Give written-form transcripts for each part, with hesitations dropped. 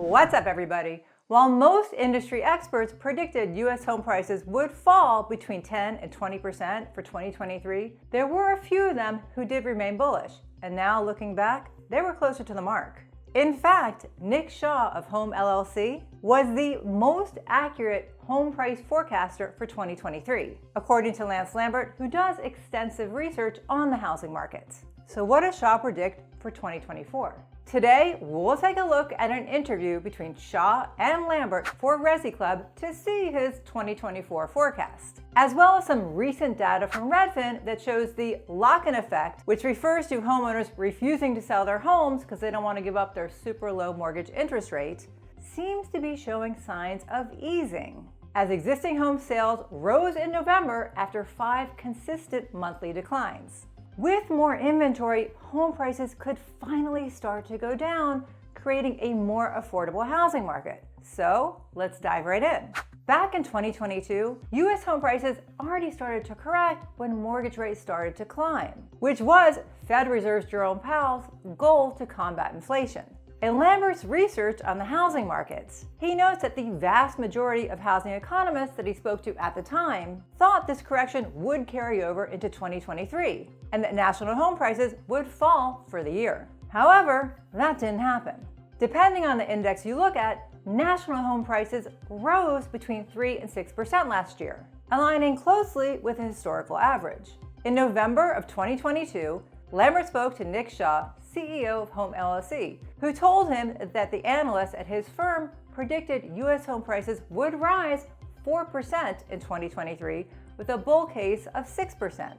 What's up, everybody? While most industry experts predicted U.S. home prices would fall between 10 and 20% for 2023, there were a few of them who did remain bullish. And now looking back, they were closer to the mark. In fact, Nick Shah of Home LLC was the most accurate home price forecaster for 2023, according to Lambert, who does extensive research on the housing markets. So what does Shah predict for 2024? Today, we'll take a look at an interview between Shah and Lambert for Resiclub to see his 2024 forecast, as well as some recent data from Redfin that shows the lock-in effect, which refers to homeowners refusing to sell their homes because they don't want to give up their super low mortgage interest rate, seems to be showing signs of easing, as existing home sales rose in November after 5 consistent monthly declines. With more inventory, home prices could finally start to go down, creating a more affordable housing market. So let's dive right in. Back in 2022, U.S. home prices already started to correct when mortgage rates started to climb, which was Fed Reserve's Jerome Powell's goal to combat inflation. In Lambert's research on the housing markets, he notes that the vast majority of housing economists that he spoke to at the time thought this correction would carry over into 2023, and that national home prices would fall for the year. However, that didn't happen. Depending on the index you look at, national home prices rose between 3 and 6% last year, aligning closely with the historical average. In November of 2022, Lambert spoke to Nick Shah, CEO of Home LLC, who told him that the analysts at his firm predicted U.S. home prices would rise 4% in 2023 with a bull case of 6%.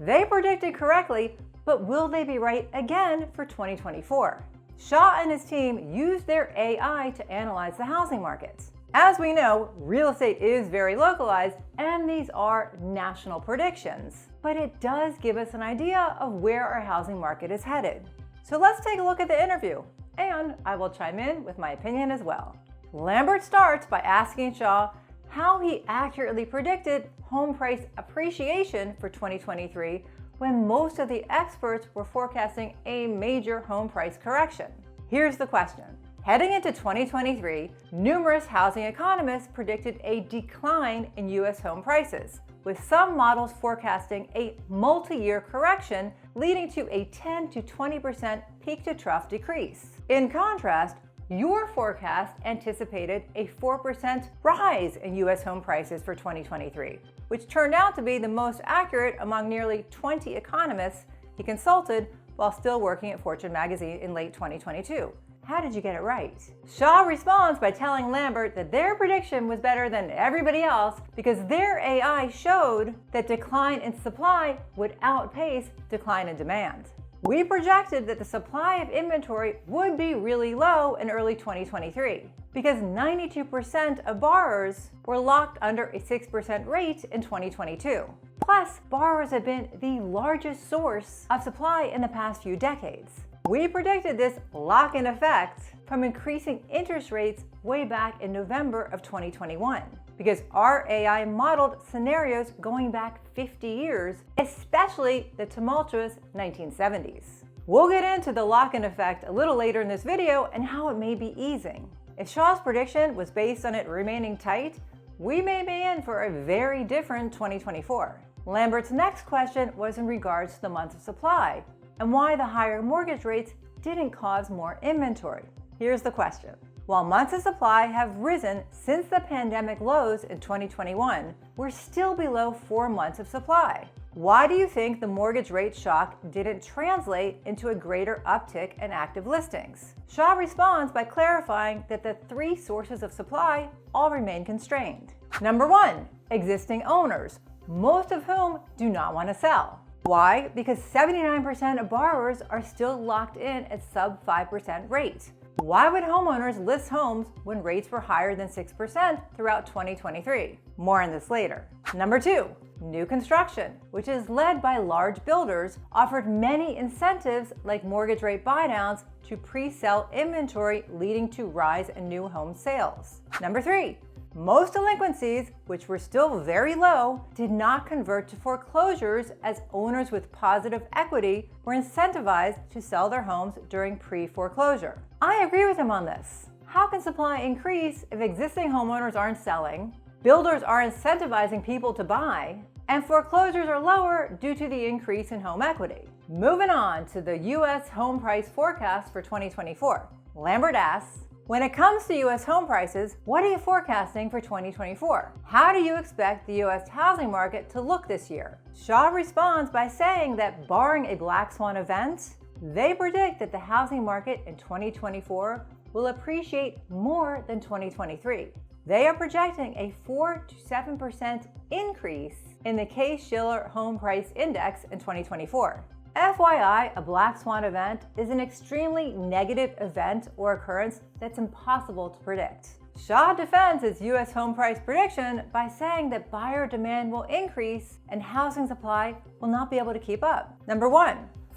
They predicted correctly, but will they be right again for 2024? Shah and his team used their AI to analyze the housing markets. As we know, real estate is very localized, and these are national predictions, but it does give us an idea of where our housing market is headed. So let's take a look at the interview, and I will chime in with my opinion as well. Lambert starts by asking Shah how he accurately predicted home price appreciation for 2023 when most of the experts were forecasting a major home price correction. Here's the question. Heading into 2023, numerous housing economists predicted a decline in U.S. home prices, with some models forecasting a multi-year correction leading to a 10 to 20% peak-to-trough decrease. In contrast, your forecast anticipated a 4% rise in U.S. home prices for 2023, which turned out to be the most accurate among nearly 20 economists he consulted while still working at Fortune magazine in late 2022. How did you get it right? Shah responds by telling Lambert that their prediction was better than everybody else because their AI showed that decline in supply would outpace decline in demand. We projected that the supply of inventory would be really low in early 2023 because 92% of borrowers were locked under a 6% rate in 2022. Plus, borrowers have been the largest source of supply in the past few decades. We predicted this lock-in effect from increasing interest rates way back in November of 2021 because our AI modeled scenarios going back 50 years, especially the tumultuous 1970s. We'll get into the lock-in effect a little later in this video and how it may be easing. If Shah's prediction was based on it remaining tight, we may be in for a very different 2024. Lambert's next question was in regards to the months of supply and why the higher mortgage rates didn't cause more inventory. Here's the question. While months of supply have risen since the pandemic lows in 2021, we're still below 4 months of supply. Why do you think the mortgage rate shock didn't translate into a greater uptick in active listings? Shah responds by clarifying that the 3 sources of supply all remain constrained. Number 1, existing owners, most of whom do not want to sell. Why? Because 79% of borrowers are still locked in at sub 5% rate. Why would homeowners list homes when rates were higher than 6% throughout 2023? More on this later. Number 2, new construction, which is led by large builders, offered many incentives like mortgage rate buydowns to pre-sell inventory, leading to rise in new home sales. Number 3, most delinquencies, which were still very low, did not convert to foreclosures as owners with positive equity were incentivized to sell their homes during pre-foreclosure. I agree with him on this. how can supply increase if existing homeowners aren't selling, builders are incentivizing people to buy, and foreclosures are lower due to the increase in home equity? Moving on to the U.S. home price forecast for 2024. Lambert asks, when it comes to U.S. home prices, what are you forecasting for 2024? How do you expect the U.S. housing market to look this year? Shah responds by saying that barring a black swan event, they predict that the housing market in 2024 will appreciate more than 2023. They are projecting a 4 to 7% increase in the Case-Shiller Home Price Index in 2024. FYI, a black swan event is an extremely negative event or occurrence that's impossible to predict. Shah defends its U.S. home price prediction by saying that buyer demand will increase and housing supply will not be able to keep up. Number 1,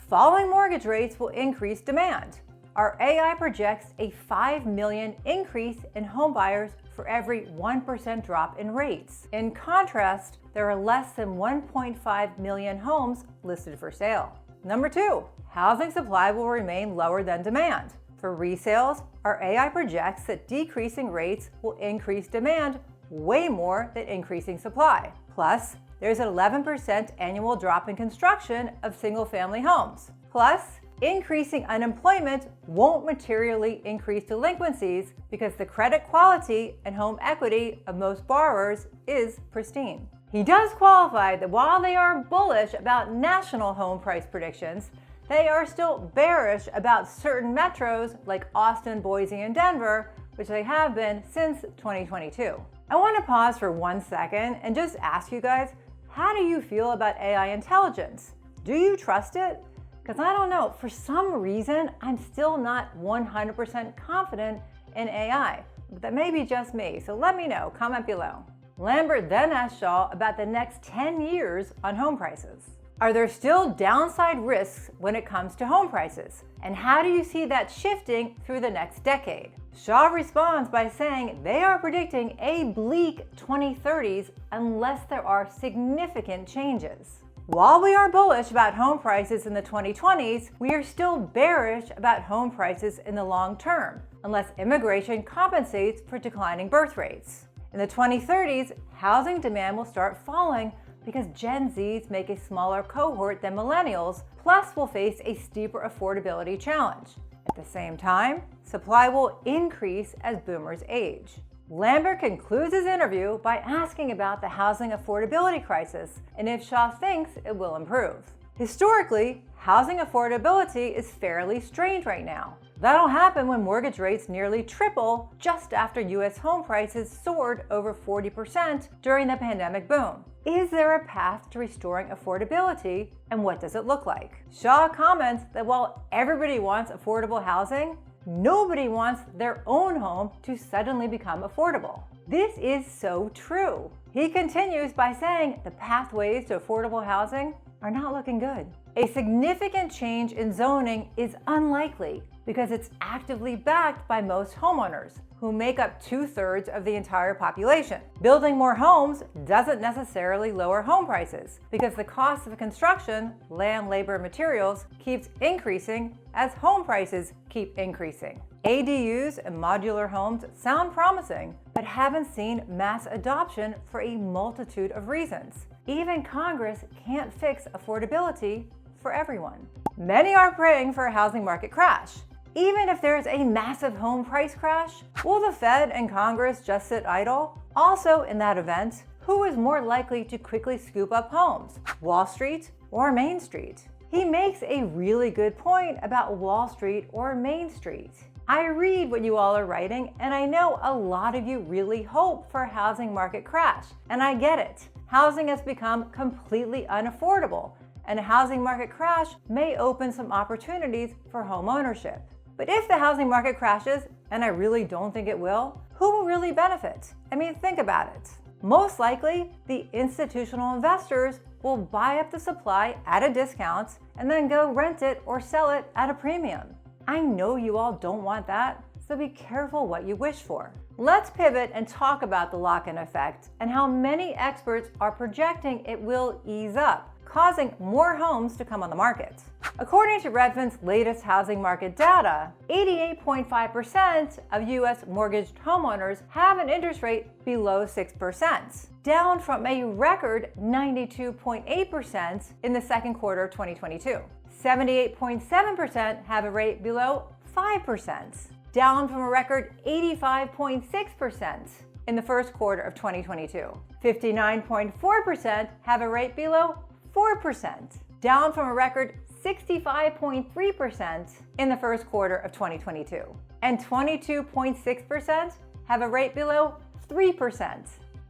falling mortgage rates will increase demand. Our AI projects a 5 million increase in home buyers for every 1% drop in rates. In contrast, there are less than 1.5 million homes listed for sale. Number 2, housing supply will remain lower than demand. For resales, our AI projects that decreasing rates will increase demand way more than increasing supply. Plus, there's an 11% annual drop in construction of single-family homes. Plus, increasing unemployment won't materially increase delinquencies because the credit quality and home equity of most borrowers is pristine. He does qualify that while they are bullish about national home price predictions, they are still bearish about certain metros like Austin, Boise, and Denver, which they have been since 2022. I want to pause for 1 second and just ask you guys, how do you feel about AI intelligence? Do you trust it? Because I don't know, for some reason, I'm still not 100% confident in AI. But that may be just me, so let me know, comment below. Lambert then asked Shah about the next 10 years on home prices. Are there still downside risks when it comes to home prices? And how do you see that shifting through the next decade? Shah responds by saying they are predicting a bleak 2030s unless there are significant changes. While we are bullish about home prices in the 2020s, we are still bearish about home prices in the long term, unless immigration compensates for declining birth rates. In the 2030s, housing demand will start falling because Gen Zs make a smaller cohort than millennials, plus will face a steeper affordability challenge. At the same time, supply will increase as boomers age. Lambert concludes his interview by asking about the housing affordability crisis and if Shah thinks it will improve. Historically, housing affordability is fairly strained right now. That'll happen when mortgage rates nearly triple just after U.S. home prices soared over 40% during the pandemic boom. Is there a path to restoring affordability, and what does it look like? Shah comments that while everybody wants affordable housing, nobody wants their own home to suddenly become affordable. This is so true. He continues by saying the pathways to affordable housing are not looking good. A significant change in zoning is unlikely because it's actively backed by most homeowners, who make up 2/3 of the entire population. Building more homes doesn't necessarily lower home prices because the cost of construction, land, labor, and materials keeps increasing as home prices keep increasing. ADUs and modular homes sound promising, but haven't seen mass adoption for a multitude of reasons. Even Congress can't fix affordability for everyone. Many are praying for a housing market crash. Even if there's a massive home price crash, will the Fed and Congress just sit idle? Also, in that event, who is more likely to quickly scoop up homes, Wall Street or Main Street? He makes a really good point about Wall Street or Main Street. I read what you all are writing, and I know a lot of you really hope for a housing market crash, and I get it. Housing has become completely unaffordable, and a housing market crash may open some opportunities for home ownership. But if the housing market crashes, and I really don't think it will, who will really benefit? I mean, think about it. Most likely, the institutional investors will buy up the supply at a discount and then go rent it or sell it at a premium. I know you all don't want that, so be careful what you wish for. Let's pivot and talk about the lock-in effect and how many experts are projecting it will ease up. causing more homes to come on the market. According to Redfin's latest housing market data, 88.5% of U.S. mortgaged homeowners have an interest rate below 6%, down from a record 92.8% in the second quarter of 2022. 78.7% have a rate below 5%, down from a record 85.6% in the first quarter of 2022. 59.4% have a rate below 4%, down from a record 65.3% in the first quarter of 2022. And 22.6% have a rate below 3%,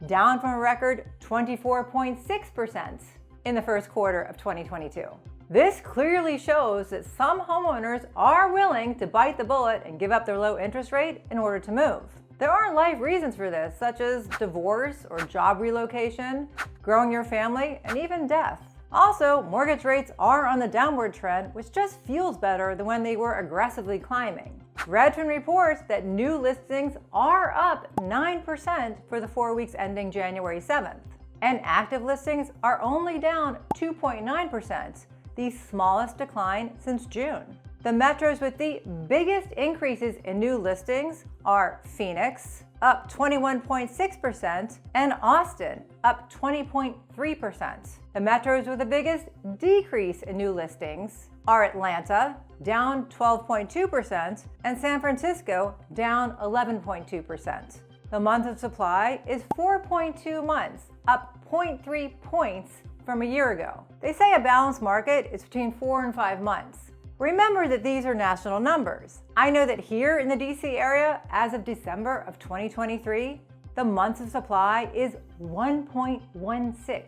down from a record 24.6% in the first quarter of 2022. This clearly shows that some homeowners are willing to bite the bullet and give up their low interest rate in order to move. There are life reasons for this, such as divorce or job relocation, growing your family, and even death. Also, mortgage rates are on the downward trend, which just feels better than when they were aggressively climbing. Redfin reports that new listings are up 9% for the 4 weeks ending January 7th, and active listings are only down 2.9%, the smallest decline since June. The metros with the biggest increases in new listings are Phoenix, up 21.6%, and Austin, up 20.3%. The metros with the biggest decrease in new listings are Atlanta, down 12.2%, and San Francisco, down 11.2%. The month of supply is 4.2 months, up 0.3 points from a year ago. They say a balanced market is between 4 and 5 months. Remember that these are national numbers. I know that here in the DC area, as of December of 2023, the months of supply is 1.16,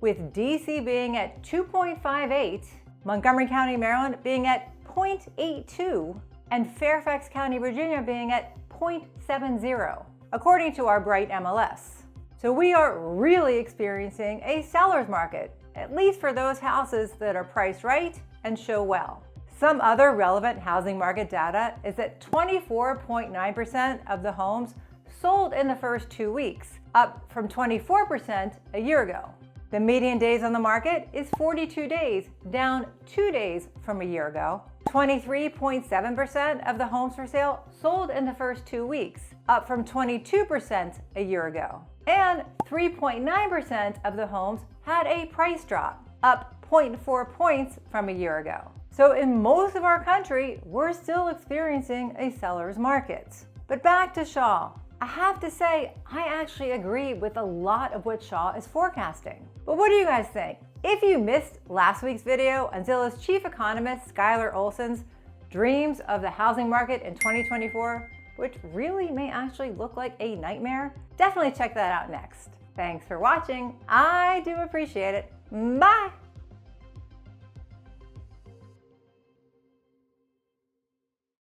with DC being at 2.58, Montgomery County, Maryland being at 0.82, and Fairfax County, Virginia being at 0.70, according to our Bright MLS. So we are really experiencing a seller's market, at least for those houses that are priced right and show well. Some other relevant housing market data is that 24.9% of the homes sold in the first 2 weeks, up from 24% a year ago. The median days on the market is 42 days, down 2 days from a year ago. 23.7% of the homes for sale sold in the first 2 weeks, up from 22% a year ago. And 3.9% of the homes had a price drop, up 0.4 points from a year ago. So in most of our country, we're still experiencing a seller's market. But back to Shah. I have to say, I actually agree with a lot of what Shah is forecasting. But what do you guys think? If you missed last week's video on Zillow's chief economist, Skylar Olson's dreams of the housing market in 2024, which really may actually look like a nightmare, definitely check that out next. Thanks for watching. I do appreciate it. Bye!